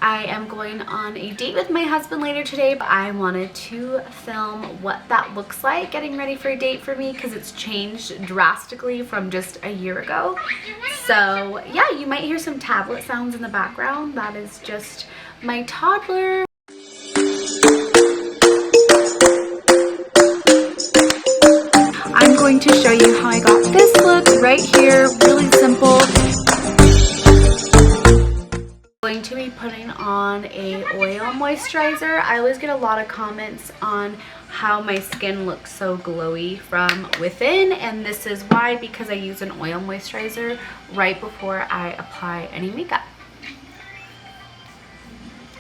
I am going on a date with my husband later today, but I wanted to film what that looks like getting ready for a date for me because it's changed drastically from just a year ago. So yeah, you might hear some tablet sounds in the background. That is just my toddler. I'm going to show you how I got this look right here, really simple. I'm going to be putting on a oil moisturizer. I always get a lot of comments on how my skin looks so glowy from within, and this is why, because I use an oil moisturizer right before I apply any makeup.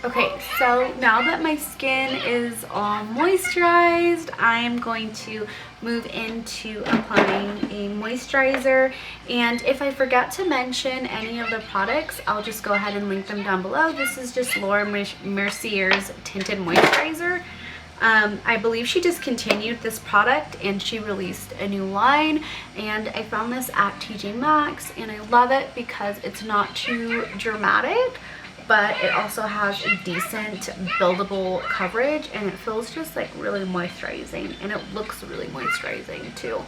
Okay, so now that my skin is all moisturized, I am going to move into applying a moisturizer. And if I forget to mention any of the products, I'll just go ahead and link them down below. This is just Laura Mercier's Tinted Moisturizer. I believe she discontinued this product and she released a new line, and I found this at TJ Maxx and I love it because it's not too dramatic, but it also has a decent buildable coverage, and it feels just like really moisturizing, and it looks really moisturizing too.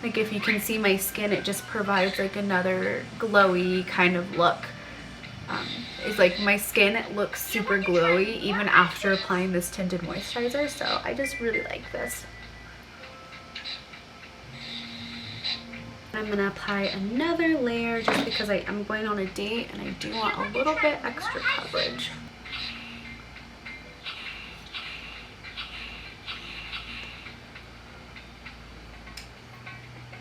Like if you can see my skin, it just provides like another glowy kind of look. It's like my skin, it looks super glowy even after applying this tinted moisturizer, so I just really like this. I'm going to apply another layer just because I am going on a date and I do want a little bit extra coverage.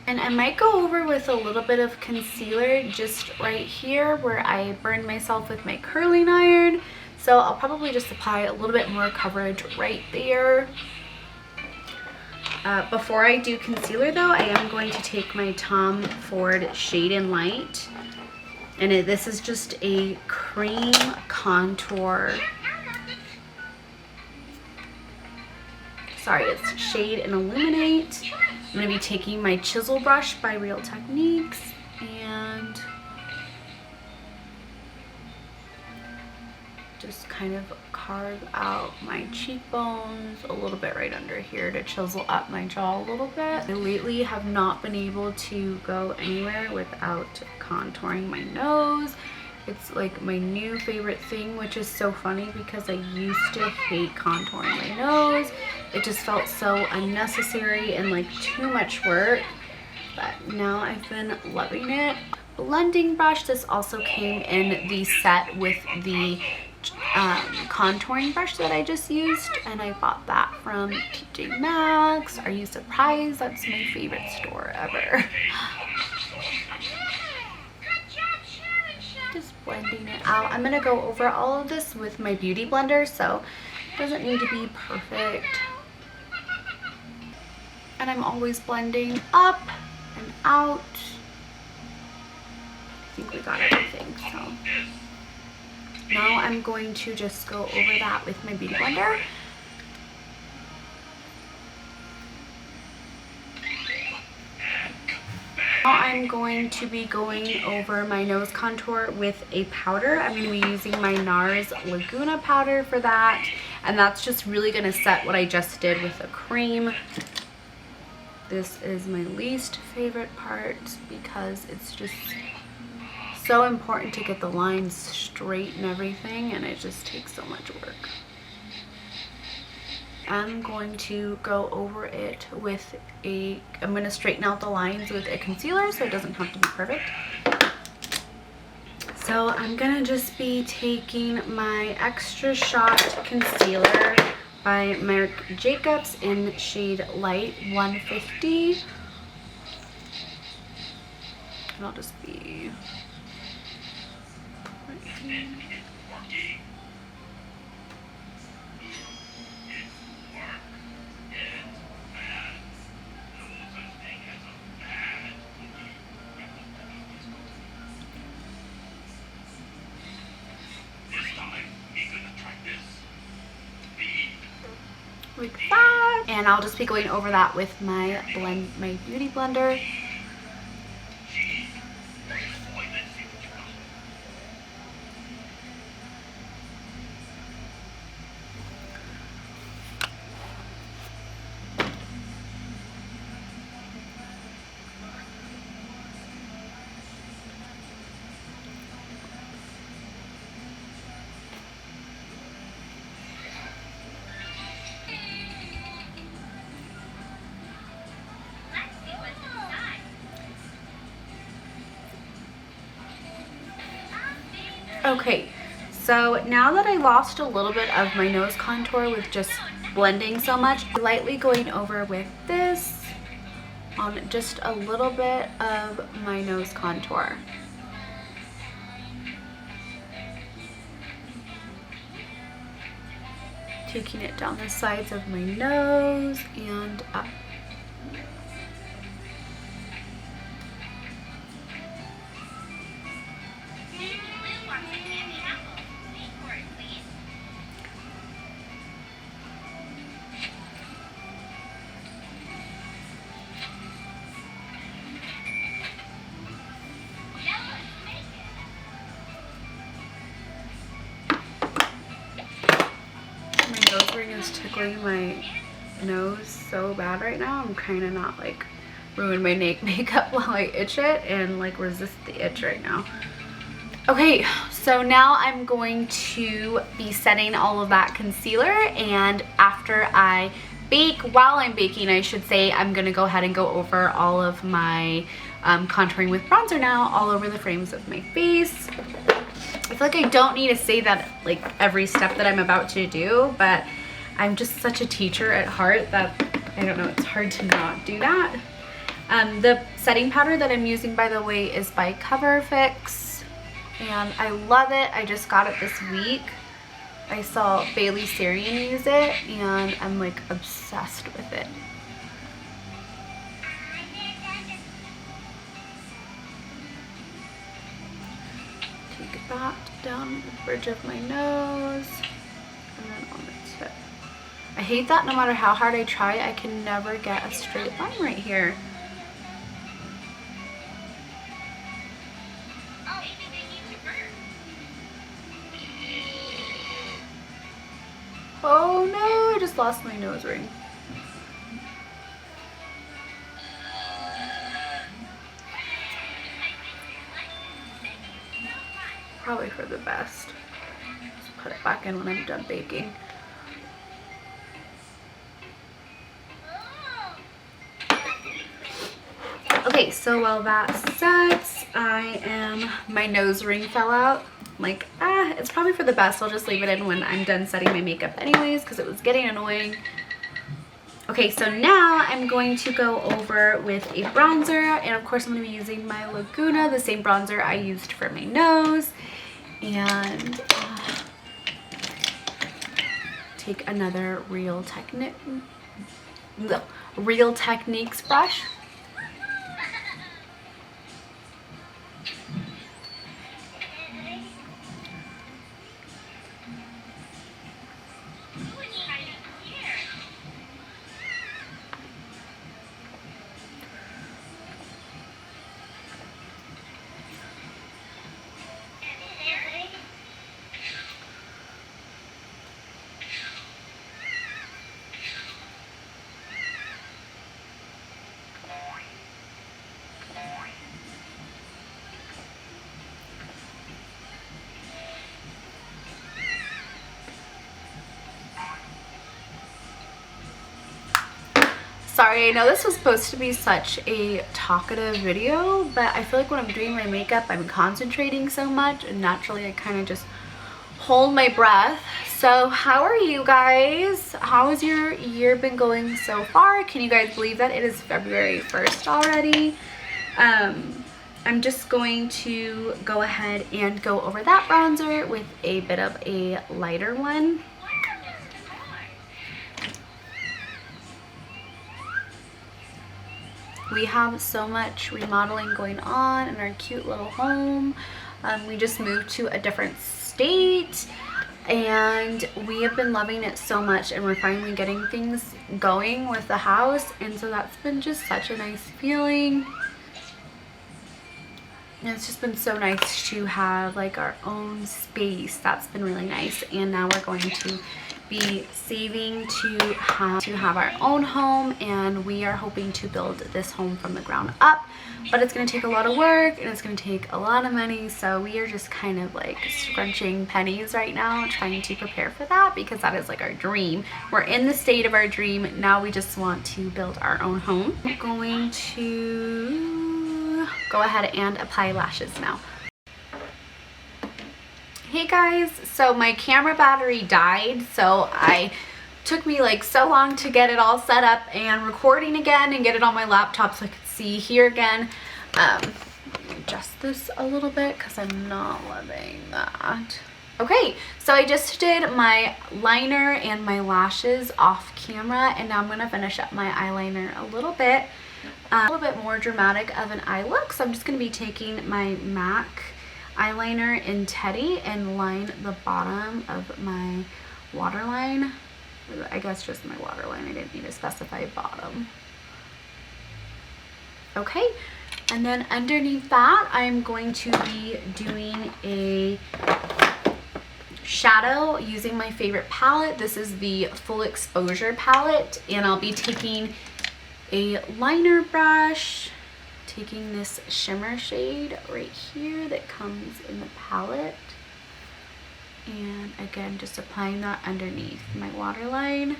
And I might go over with a little bit of concealer just right here where I burned myself with my curling iron. So I'll probably just apply a little bit more coverage right there. Before I do concealer though, I am going to take my Tom Ford Shade and Light, and this is just a cream contour. Sorry, it's Shade and Illuminate. I'm going to be taking my chisel brush by Real Techniques and just kind of carve out my cheekbones a little bit right under here to chisel up my jaw a little bit. I lately have not been able to go anywhere without contouring my nose. It's like my new favorite thing, which is so funny because I used to hate contouring my nose. It just felt so unnecessary and like too much work, but now I've been loving it. Blending brush, this also came in the set with the contouring brush that I just used, and I bought that from TJ Maxx. Are you surprised? That's my favorite store ever. Just blending it out. I'm gonna go over all of this with my beauty blender, so it doesn't need to be perfect. And I'm always blending up and out. I think we got everything, so now I'm going to just go over that with my beauty blender. Now I'm going to be going over my nose contour with a powder. I'm going to be using my Nars Laguna powder for that, and that's just really going to set what I just did with a cream. This is my least favorite part because it's just so important to get the lines straight and everything, and it just takes so much work. I'm going to go over it with I'm going to straighten out the lines with a concealer so it doesn't have to be perfect. So I'm going to just be taking my Extra Shot Concealer by Marc Jacobs in shade Light 150. And I'll just be right here. Like that, and I'll just be going over that with my beauty blender. Okay, so now that I lost a little bit of my nose contour with just blending so much, lightly going over with this on just a little bit of my nose contour. Taking it down the sides of my nose and up. Is tickling my nose so bad right now. I'm trying to not like ruin my makeup while I itch it and like resist the itch right now. Okay, so now I'm going to be setting all of that concealer, and after I bake, while I'm baking I should say, I'm gonna go ahead and go over all of my contouring with bronzer now all over the frames of my face. I feel like I don't need to say that like every step that I'm about to do, but I'm just such a teacher at heart that I don't know, it's hard to not do that. The setting powder that I'm using, by the way, is by CoverFix, and I love it. I just got it this week. I saw Bailey Sarian use it, and I'm like obsessed with it. Take that down the bridge of my nose, and then on the tip. I hate that no matter how hard I try, I can never get a straight line right here. Oh no, I just lost my nose ring. Probably for the best. Just put it back in when I'm done baking. Okay, so while that sets, my nose ring fell out. Like, it's probably for the best. I'll just leave it in when I'm done setting my makeup anyways, because it was getting annoying. Okay, so now I'm going to go over with a bronzer, and of course I'm going to be using my Laguna, the same bronzer I used for my nose, and take another Real Techniques brush. Sorry, I know this was supposed to be such a talkative video, but I feel like when I'm doing my makeup, I'm concentrating so much, and naturally I kind of just hold my breath. So how are you guys? How has your year been going so far? Can you guys believe that it is February 1st already? I'm just going to go ahead and go over that bronzer with a bit of a lighter one. We have so much remodeling going on in our cute little home. We just moved to a different state, and we have been loving it so much, and we're finally getting things going with the house, and so that's been just such a nice feeling. And it's just been so nice to have like our own space. That's been really nice, and now we're going to be saving to have our own home, and we are hoping to build this home from the ground up, but it's going to take a lot of work and it's going to take a lot of money, so we are just kind of like scrunching pennies right now, trying to prepare for that, because that is like our dream. We're in the state of our dream now. We just want to build our own home. I'm going to go ahead and apply lashes now. Hey guys, so my camera battery died, so took me like so long to get it all set up and recording again and get it on my laptop so I could see here again. Let me adjust this a little bit because I'm not loving that. Okay, so I just did my liner and my lashes off camera, and now I'm going to finish up my eyeliner a little bit more dramatic of an eye look. So I'm just going to be taking my MAC eyeliner in Teddy and line the bottom of my waterline. I guess just my waterline. I didn't need to specify bottom. Okay, and then underneath that, I'm going to be doing a shadow using my favorite palette. This is the Full Exposure palette, and I'll be taking a liner brush, taking this shimmer shade right here that comes in the palette, and again just applying that underneath my waterline.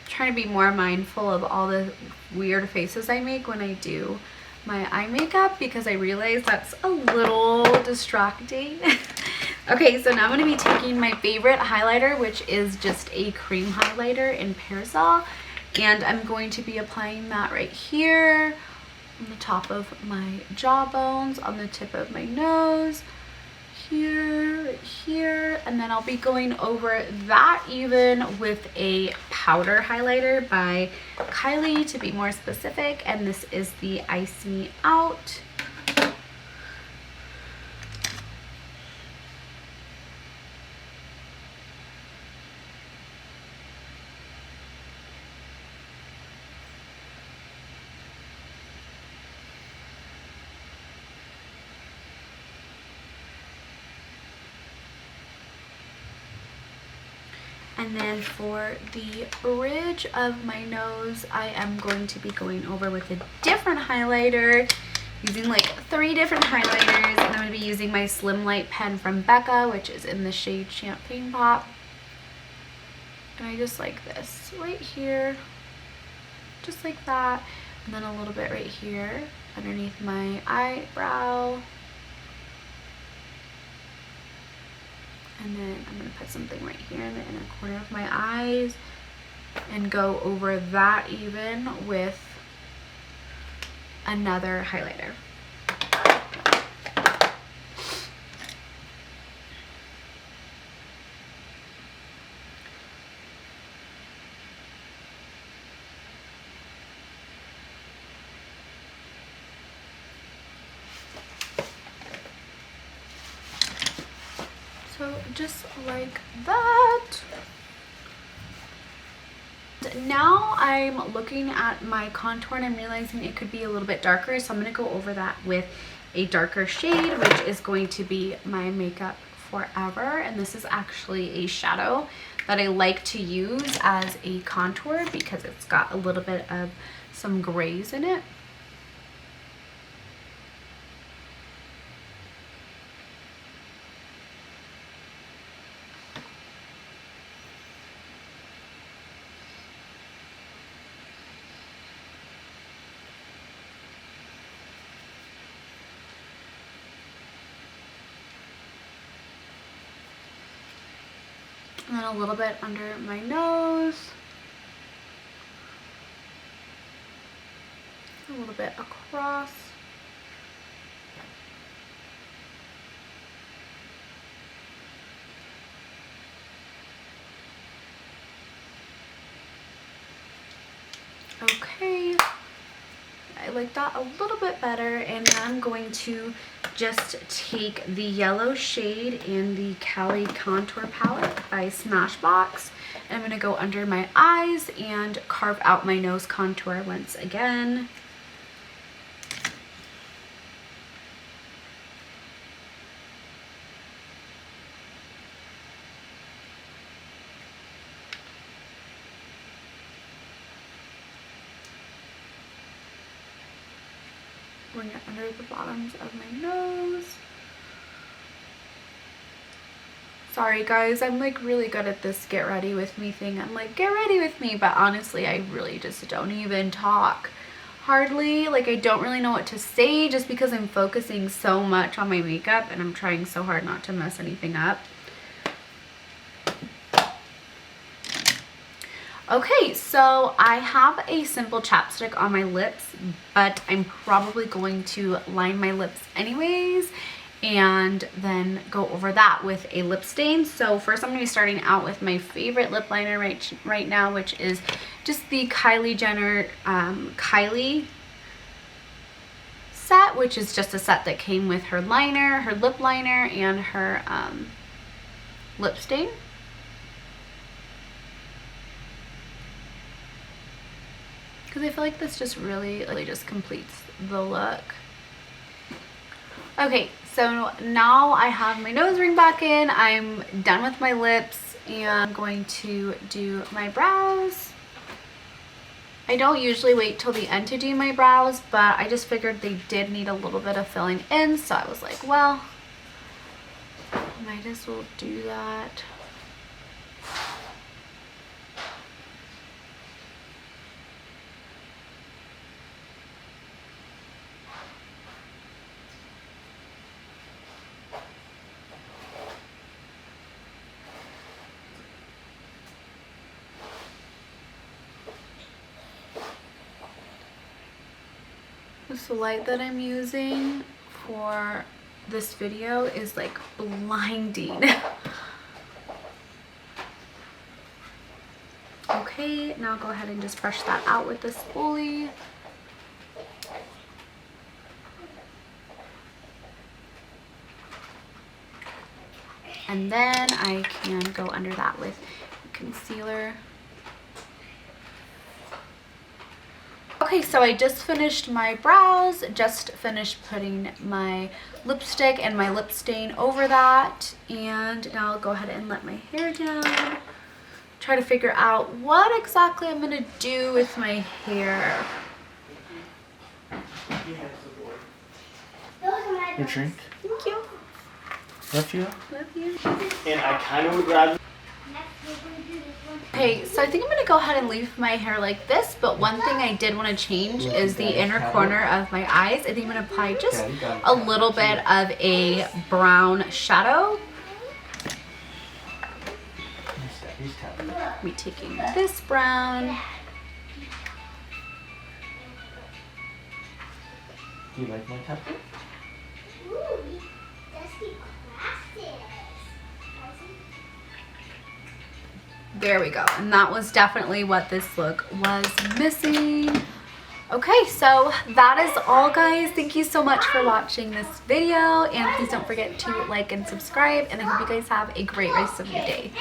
Trying to be more mindful of all the weird faces I make when I do my eye makeup, because I realize that's a little distracting. Okay, so now I'm going to be taking my favorite highlighter, which is just a cream highlighter in Parasol, and I'm going to be applying that right here on the top of my jawbones, on the tip of my nose, here, right here, and then I'll be going over that even with a powder highlighter by Kylie, to be more specific, and this is the Ice Me Out. And then for the bridge of my nose, I am going to be going over with a different highlighter, using like 3 different highlighters. And I'm going to be using my Slim Light pen from Becca, which is in the shade Champagne Pop. And I just like this right here, just like that. And then a little bit right here underneath my eyebrow. And then I'm going to put something right here in the inner corner of my eyes and go over that even with another highlighter. So just like that. Now I'm looking at my contour and I'm realizing it could be a little bit darker, so I'm going to go over that with a darker shade, which is going to be my Makeup Forever. And this is actually a shadow that I like to use as a contour because it's got a little bit of some grays in it. And then a little bit under my nose, a little bit across. Okay, I like that a little bit better, and then I'm going to just take the yellow shade in the Kylie Contour Palette by SMASHBox, and I'm going to go under my eyes and carve out my nose contour once again. Bring it under the bottoms of my nose. sorry guys, I'm like really good at this get ready with me thing. I'm like, get ready with me, but honestly I really just don't even talk hardly. Like I don't really know what to say just because I'm focusing so much on my makeup and I'm trying so hard not to mess anything up. Okay, so I have a simple chapstick on my lips, but I'm probably going to line my lips anyways and then go over that with a lip stain. So first I'm going to be starting out with my favorite lip liner right now, which is just the Kylie Jenner Kylie set, which is just a set that came with her liner, her lip liner, and her lip stain. Because I feel like this just really just completes the look. Okay, so now I have my nose ring back in. I'm done with my lips and I'm going to do my brows. I don't usually wait till the end to do my brows, but I just figured they did need a little bit of filling in, so I was like, well, might as well do that. This light that I'm using for this video is like blinding. Okay, now go ahead and just brush that out with this spoolie. And then I can go under that with concealer. Okay, so I just finished my brows, just finished putting my lipstick and my lip stain over that, and now I'll go ahead and let my hair down. Try to figure out what exactly I'm going to do with my hair. Your drink. Thank you. Love you. Love you. And I kind of would grab. Okay, so I think I'm going to go ahead and leave my hair like this, but one thing I did want to change is the inner corner of my eyes. I think I'm going to apply just a little bit of a brown shadow. I'll be taking this brown. Do you like my cup? There we go. And that was definitely what this look was missing. Okay, so that is all, guys. Thank you so much for watching this video, and please don't forget to like and subscribe, and I hope you guys have a great rest of your day.